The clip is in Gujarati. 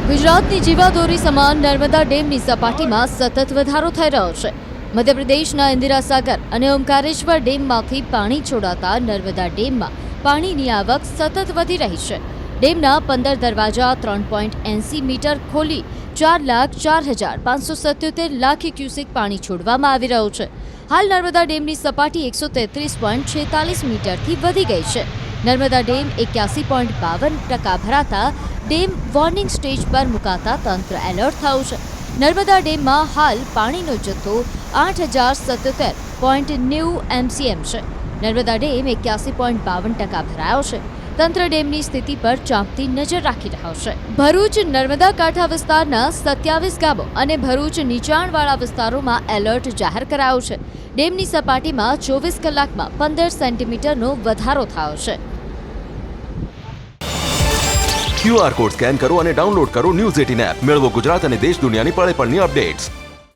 ગુજરાતની જીવાદોરી સમાન નર્મદા ડેમની સપાટીમાં સતત વધારો થઈ રહ્યો છે. મધ્યપ્રદેશના ઇન્દિરા સાગર અને ઓમકારેશ્વર ડેમમાંથી પાણી છોડાતા નર્મદા ડેમમાં પાણીની આવક સતત વધી રહી છે. ડેમના 15 દરવાજા 3.80 મીટર ખોલી 4,04,577 લાખ ક્યુસેક પાણી છોડવામાં આવી રહ્યું છે. હાલ નર્મદા ડેમની સપાટી 133.46 મીટરથી વધી ગઈ છે. નર્મદા ડેમ 81.52% ભરાતા ડેમ વોર્નિંગ સ્ટેજ પર મુકાતા તંત્ર એલર્ટ થયું છે. નર્મદા ડેમમાં હાલ પાણીનો જથ્થો 8,077.90 MCM છે. નર્મદા ડેમ 81.52% ભરાયો છે. તંત્ર ડેમની સ્થિતિ પર ચાંપતી નજર રાખી રહ્યો છે. ભરૂચ નર્મદા કાંઠા વિસ્તારના 27 ગામો અને ભરૂચ નીચાણવાળા વિસ્તારોમાં એલર્ટ જાહેર કરાયું છે. ડેમની સપાટીમાં 24 કલાકમાં 15 સેન્ટીમીટરનો વધારો થયો છે. QR કોડ સ્કેન કરો અને ડાઉનલોડ કરો ન્યૂઝ 18 એપ. મેળવો ગુજરાત અને દેશ દુનિયાની પળે પળની અપડેટ્સ.